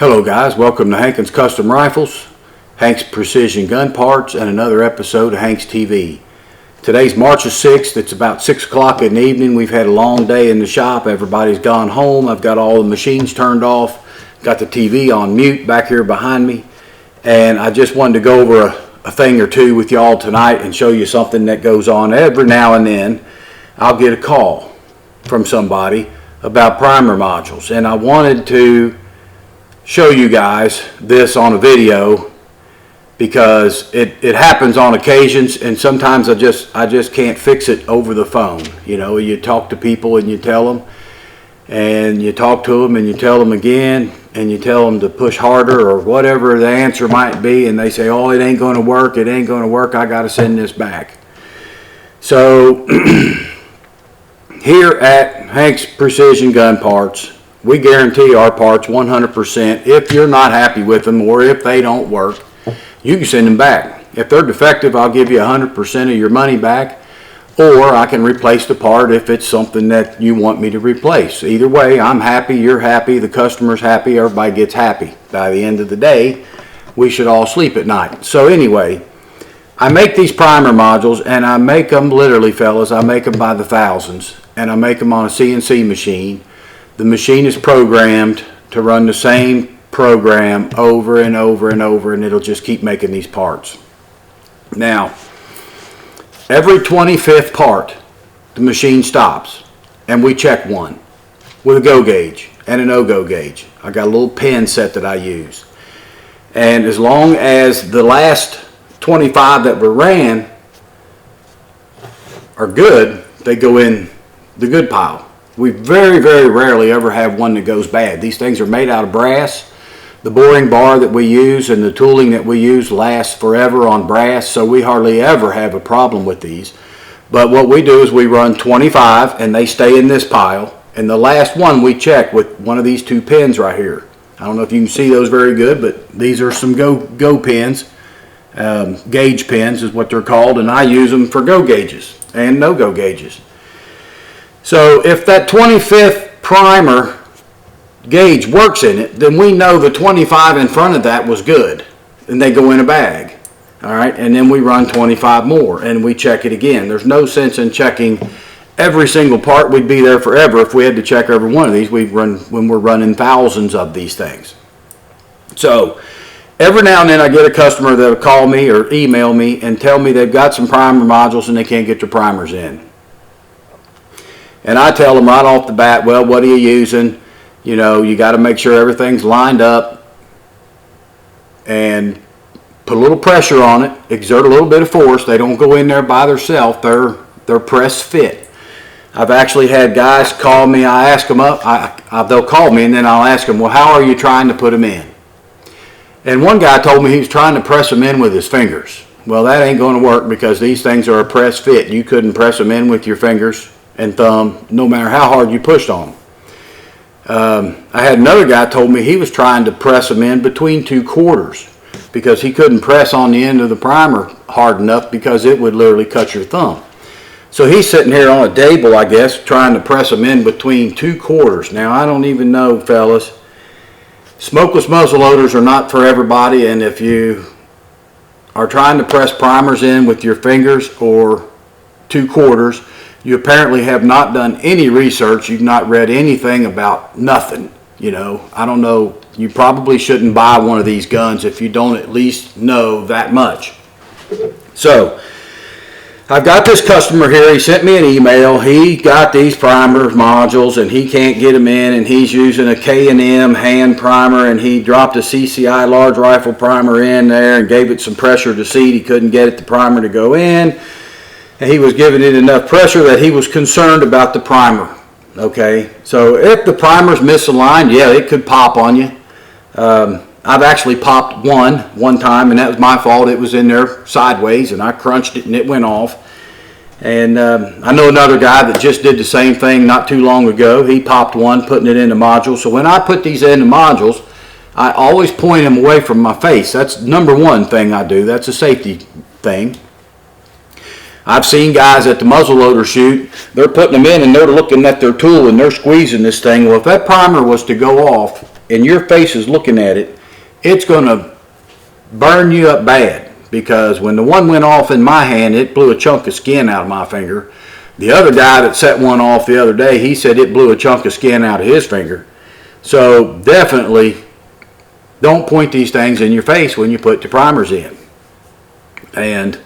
Hello guys, welcome to Hankins Custom Rifles, Hank's Precision Gun Parts, and another episode of Hank's TV. Today's March the 6th, it's about 6 o'clock in the evening. We've had a long day in the shop, everybody's gone home. I've got all the machines turned off, got the TV on mute back here behind me, and I just wanted to go over a thing or two with y'all tonight and show you something that goes on every now and then. I'll get a call from somebody about primer modules, and I wanted to show you guys this on a video because it happens on occasions, and sometimes I just can't fix it over the phone. You know, you talk to people and you tell them, and you talk to them and you tell them again, and you tell them to push harder or whatever the answer might be, and they say, oh, it ain't going to work, it ain't going to work, I got to send this back. So here at Hank's Precision Gun Parts, we guarantee our parts 100%. If you're not happy with them or if they don't work, you can send them back. If they're defective, I'll give you 100% of your money back, or I can replace the part if it's something that you want me to replace. Either way, I'm happy, you're happy, the customer's happy, everybody gets happy. By the end of the day, we should all sleep at night. So anyway, I make these primer modules, and I make them literally, fellas, I make them by the thousands, and I make them on a CNC machine. The machine is programmed to run the same program over and over and over, and it'll just keep making these parts. Now, every 25th part, the machine stops, and we check one with a go gauge and a no-go gauge. I got a little pin set that I use. And as long as the last 25 that were ran are good, they go in the good pile. We very, very rarely ever have one that goes bad. These things are made out of brass. The boring bar that we use and the tooling that we use lasts forever on brass, so we hardly ever have a problem with these. But what we do is we run 25 and they stay in this pile, and the last one we check with one of these two pins right here. I don't know if you can see those very good, but these are some go pins. Gauge pins is what they're called, and I use them for go gauges and no-go gauges. So if that 25th primer gauge works in it, then we know the 25 in front of that was good, and they go in a bag. All right, and then we run 25 more and we check it again. There's no sense in checking every single part. We'd be there forever if we had to check every one of these. When we're running thousands of these things. So every now and then I get a customer that'll call me or email me and tell me they've got some primer modules and they can't get their primers in. And I tell them right off the bat, well, what are you using? You know, you got to make sure everything's lined up and put a little pressure on it, exert a little bit of force. They don't go in there by themselves. They're press fit. I've actually had guys call me. I ask them up. They'll call me, and then I'll ask them, well, how are you trying to put them in? And one guy told me he was trying to press them in with his fingers. Well, that ain't going to work because these things are a press fit. You couldn't press them in with your fingers and thumb, no matter how hard you pushed on them. I had another guy told me he was trying to press them in between two quarters because he couldn't press on the end of the primer hard enough because it would literally cut your thumb. So he's sitting here on a table, I guess, trying to press them in between two quarters. Now, I don't even know, fellas. Smokeless muzzle loaders are not for everybody, and if you are trying to press primers in with your fingers or two quarters, you apparently have not done any research. You've not read anything about nothing. You know, I don't know. You probably shouldn't buy one of these guns if you don't at least know that much. So, I've got this customer here. He sent me an email. He got these primer modules and he can't get them in, and he's using a K&M hand primer, and he dropped a CCI large rifle primer in there and gave it some pressure to seat. He couldn't get the primer to go in. And he was giving it enough pressure that he was concerned about the primer. Okay, so if the primer's misaligned, yeah, it could pop on you. I've actually popped one time, and that was my fault. It was in there sideways, and I crunched it, and it went off. And I know another guy that just did the same thing not too long ago. He popped one, putting it into modules. So when I put these into modules, I always point them away from my face. That's number one thing I do. That's a safety thing. I've seen guys at the muzzleloader shoot, they're putting them in and they're looking at their tool and they're squeezing this thing. Well, if that primer was to go off and your face is looking at it, it's going to burn you up bad. Because when the one went off in my hand, it blew a chunk of skin out of my finger. The other guy that set one off the other day, he said it blew a chunk of skin out of his finger. So definitely don't point these things in your face when you put the primers in. And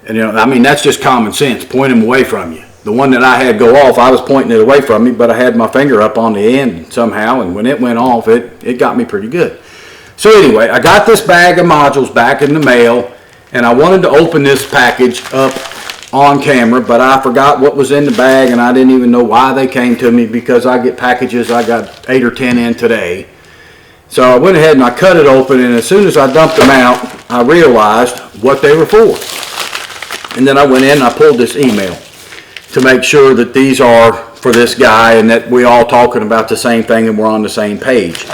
you know, I mean, that's just common sense. Point them away from you. The one that I had go off, I was pointing it away from me, but I had my finger up on the end somehow, and when it went off, it got me pretty good. So anyway, I got this bag of modules back in the mail, and I wanted to open this package up on camera, but I forgot what was in the bag, and I didn't even know why they came to me, because I get packages, I got 8 or 10 in today. So I went ahead and I cut it open, and as soon as I dumped them out, I realized what they were for. And then I went in and I pulled this email to make sure that these are for this guy and that we're all talking about the same thing and we're on the same page.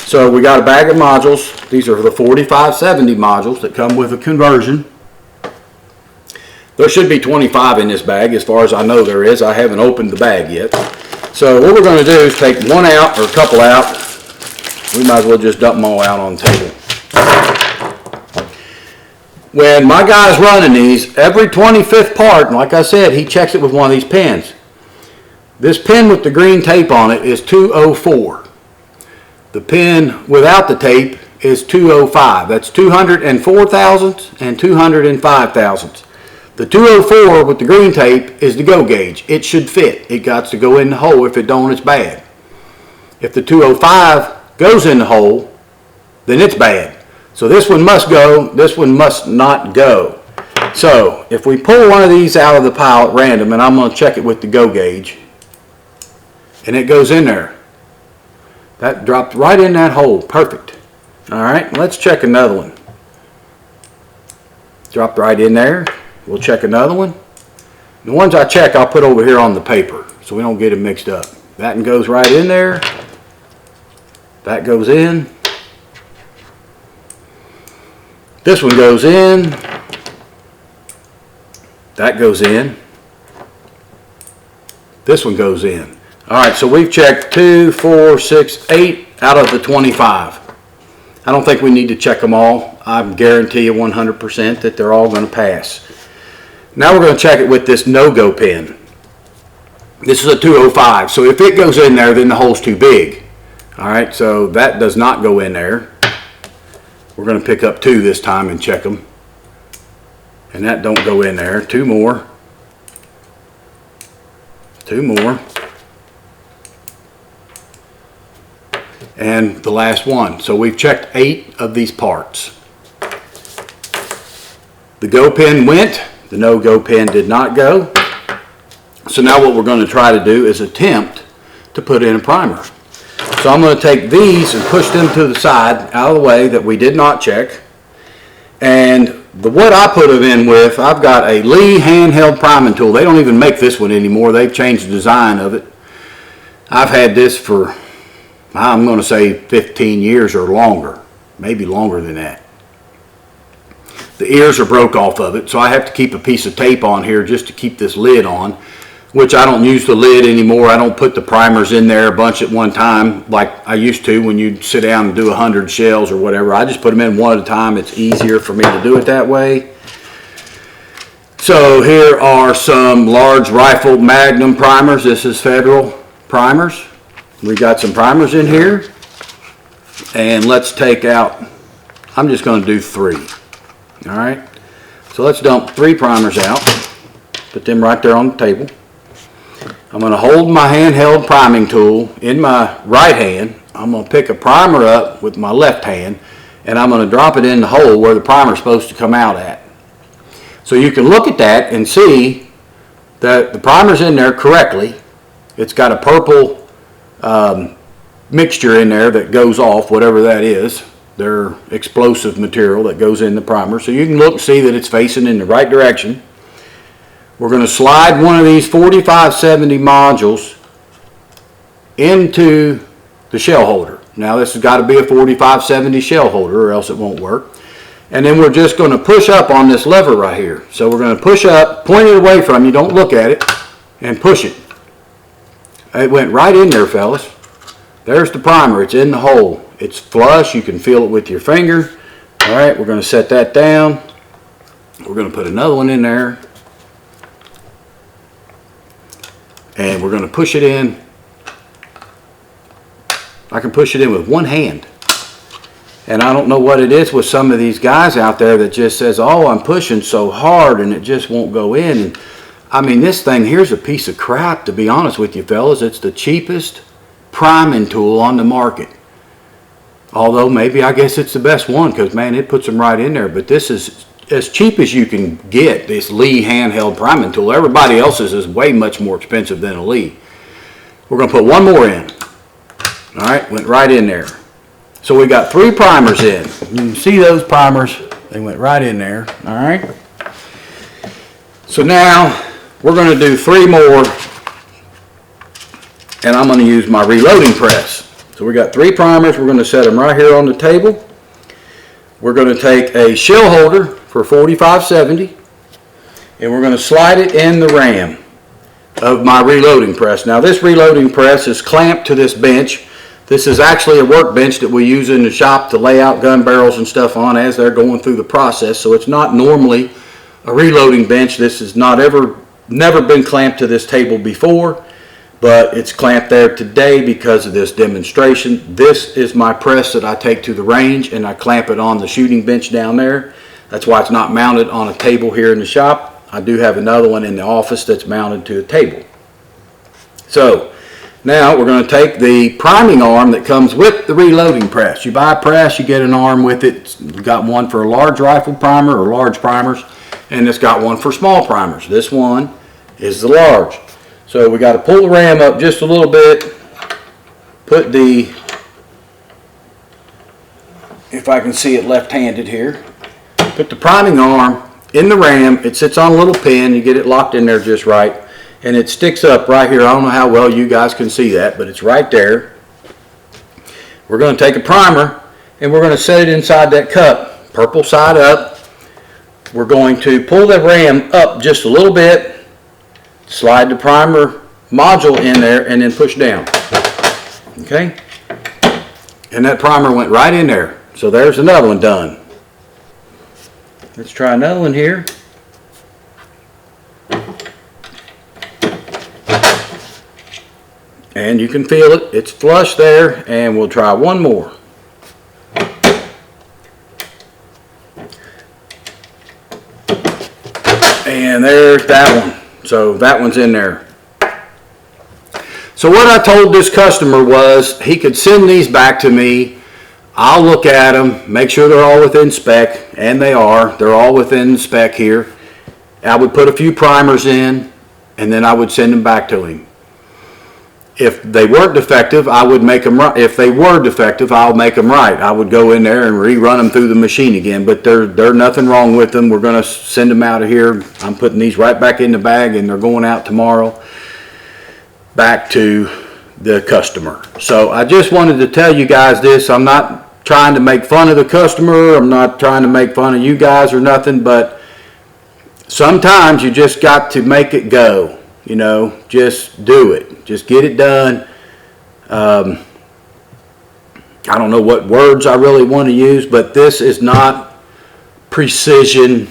So we got a bag of modules. These are the 4570 modules that come with a conversion. There should be 25 in this bag, as far as I know there is. I haven't opened the bag yet. So what we're going to do is take one out, or a couple out. We might as well just dump them all out on the table. When my guy's running these, every 25th part, and like I said, he checks it with one of these pins. This pin with the green tape on it is 204. The pin without the tape is 205. That's 204 thousandths and 205 thousandths. The 204 with the green tape is the go gauge. It should fit. It got to go in the hole. If it don't, it's bad. If the 205 goes in the hole, then it's bad. So this one must go, this one must not go. So if we pull one of these out of the pile at random, and I'm going to check it with the go gauge, and it goes in there. That dropped right in that hole. Perfect. All right, let's check another one. Dropped right in there. We'll check another one. The ones I check, I'll put over here on the paper so we don't get them mixed up. That one goes right in there. That goes in. This one goes in. That goes in. This one goes in. Alright, so we've checked 2, 4, 6, 8 out of the 25. I don't think we need to check them all. I guarantee you 100% that they're all going to pass. Now we're going to check it with this no-go pin. This is a 205, so if it goes in there, then the hole's too big. Alright, so that does not go in there. We're going to pick up 2 this time and check them. And that don't go in there. 2 more. 2 more. And the last one. So we've checked 8 of these parts. The go pin went. The no-go pin did not go. So now what we're going to try to do is attempt to put in a primer. So I'm going to take these and push them to the side, out of the way, that we did not check. And what I put them in with, I've got a Lee handheld priming tool. They don't even make this one anymore. They've changed the design of it. I've had this for, I'm going to say 15 years or longer, maybe longer than that. The ears are broke off of it, so I have to keep a piece of tape on here just to keep this lid on, which I don't use the lid anymore. I don't put the primers in there a bunch at one time like I used to when you'd sit down and do 100 shells or whatever. I just put them in one at a time. It's easier for me to do it that way. So here are some large rifle Magnum primers. This is Federal primers. We got some primers in here. And let's take out, I'm just going to do 3. All right. So let's dump 3 primers out. Put them right there on the table. I'm going to hold my handheld priming tool in my right hand. I'm going to pick a primer up with my left hand, and I'm going to drop it in the hole where the primer is supposed to come out at. So you can look at that and see that the primer's in there correctly. It's got a purple mixture in there that goes off, whatever that is. Their explosive material that goes in the primer. So you can look and see that it's facing in the right direction. We're going to slide one of these 4570 modules into the shell holder. Now this has got to be a 4570 shell holder or else it won't work. And then we're just going to push up on this lever right here. So we're going to push up, point it away from you, don't look at it, and push it. It went right in there, fellas. there's the primer. It's in the hole. It's flush. You can feel it with your finger. All right, we're going to set that down. We're going to put another one in there. And we're going to push it in. I can push it in with one hand. And I don't know what it is with some of these guys out there that just says, oh, I'm pushing so hard and it just won't go in. And I mean, this thing here's a piece of crap, to be honest with you fellas. It's the cheapest priming tool on the market. Although maybe I guess it's the best one, because man, it puts them right in there. But this is as cheap as you can get, this Lee handheld priming tool. Everybody else's is way much more expensive than a Lee. We're going to put one more in. All right, went right in there. So we got 3 primers in. You can see those primers, they went right in there. All right. So now we're going to do 3 more, and I'm going to use my reloading press. So we got 3 primers. We're going to set them right here on the table. We're going to take a shell holder for 4570, and we're going to slide it in the ram of my reloading press. Now this reloading press is clamped to this bench. This is actually a workbench that we use in the shop to lay out gun barrels and stuff on as they're going through the process. So it's not normally a reloading bench. This has never been clamped to this table before, but it's clamped there today because of this demonstration. This is my press that I take to the range, and I clamp it on the shooting bench down there. That's why it's not mounted on a table here in the shop. I do have another one in the office that's mounted to a table. So now we're going to take the priming arm that comes with the reloading press. You buy a press, you get an arm with it. You've got one for a large rifle primer or large primers, and it's got one for small primers. This one is the large. So we got to pull the ram up just a little bit, put the, if I can see it left-handed here, put the priming arm in the ram. It sits on a little pin. You get it locked in there just right. And it sticks up right here. I don't know how well you guys can see that, but it's right there. We're going to take a primer and we're going to set it inside that cup, purple side up. We're going to pull the ram up just a little bit, slide the primer module in there, and then push down. Okay? And that primer went right in there. So there's another one done. Let's try another one here. And you can feel it. It's flush there, and we'll try one more. And there's that one. So that one's in there. So what I told this customer was he could send these back to me. I'll look at them, make sure they're all within spec, and they are. They're all within spec here. I would put a few primers in, and then I would send them back to him. If they weren't defective, I would make them right. If they were defective, I'll make them right. I would go in there and rerun them through the machine again, but there's nothing wrong with them. We're going to send them out of here. I'm putting these right back in the bag, and they're going out tomorrow back to the customer. So I just wanted to tell you guys this. I'm not trying to make fun of the customer. I'm not trying to make fun of you guys or nothing, but sometimes you just got to make it go. You know, just do it. Just get it done. I don't know what words I really want to use, but this is not precision.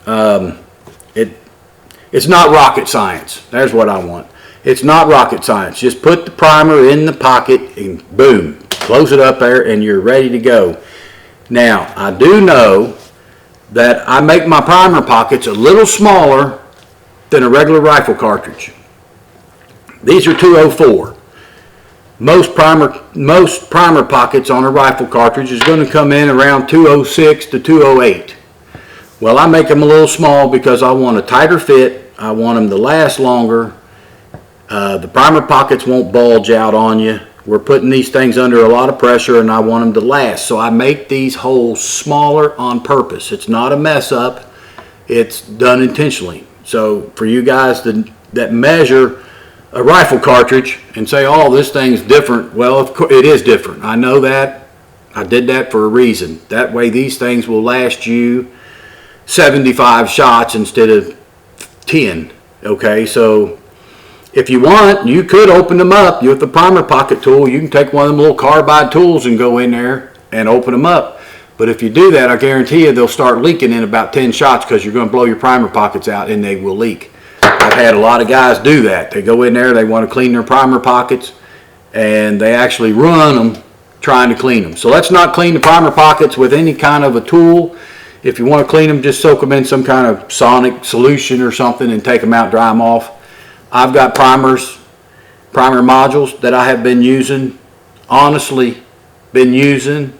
It's not rocket science. There's what I want. It's not rocket science. Just put the primer in the pocket and boom, close it up there and you're ready to go. Now, I do know that I make my primer pockets a little smaller than a regular rifle cartridge. These are 204. Most primer pockets on a rifle cartridge is going to come in around 206 to 208. Well, I make them a little small because I want a tighter fit. I want them to last longer. The primer pockets won't bulge out on you. We're putting these things under a lot of pressure and I want them to last. So I make these holes smaller on purpose. It's not a mess up. It's done intentionally. So for you guys that measure a rifle cartridge and say, oh, this thing's different. Well, of course it is different. I know that. I did that for a reason. That way these things will last you 75 shots instead of 10. Okay, so If you want, you could open them up. With the primer pocket tool, you can take one of them little carbide tools and go in there and open them up. But if you do that, I guarantee you they'll start leaking in about 10 shots because you're going to blow your primer pockets out and they will leak. I've had a lot of guys do that. They go in there, they want to clean their primer pockets, and they actually run them trying to clean them. So let's not clean the primer pockets with any kind of a tool. If you want to clean them, just soak them in some kind of sonic solution or something and take them out, dry them off. I've got primer modules that I have been using, honestly, been using,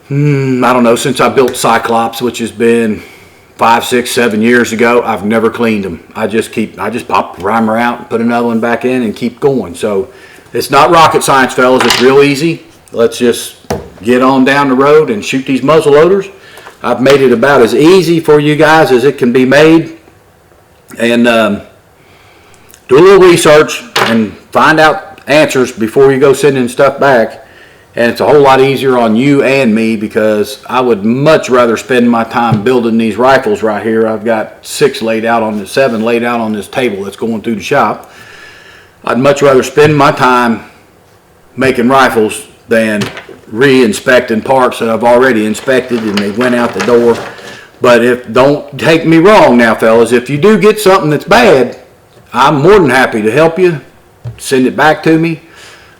I don't know, since I built Cyclops, which has been 5, 6, 7 years ago. I've never cleaned them. I just pop the primer out and put another one back in and keep going. So it's not rocket science, fellas. It's real easy. Let's just get on down the road and shoot these muzzle loaders. I've made it about as easy for you guys as it can be made. And do a little research and find out answers before you go sending stuff back. And it's a whole lot easier on you and me, because I would much rather spend my time building these rifles right here. I've got 7 laid out on this table that's going through the shop. I'd much rather spend my time making rifles than re-inspecting parts that I've already inspected and they went out the door. But don't take me wrong now, fellas, if you do get something that's bad, I'm more than happy to help you. Send it back to me.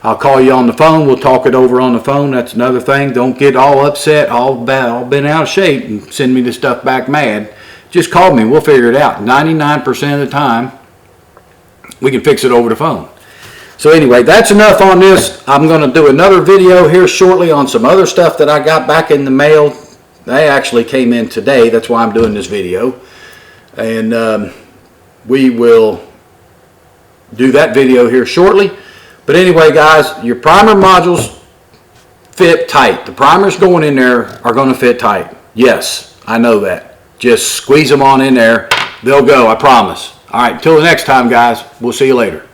I'll call you on the phone. We'll talk it over on the phone. That's another thing. Don't get all upset, all bent out of shape, and send me the stuff back mad. Just call me. We'll figure it out. 99% of the time, we can fix it over the phone. So anyway, that's enough on this. I'm going to do another video here shortly on some other stuff that I got back in the mail. They actually came in today. That's why I'm doing this video. And we will do that video here shortly. But anyway, guys, your primer modules fit tight. The primers going in there are going to fit tight. Yes, I know that. Just squeeze them on in there. They'll go, I promise. All right, until the next time, guys. We'll see you later.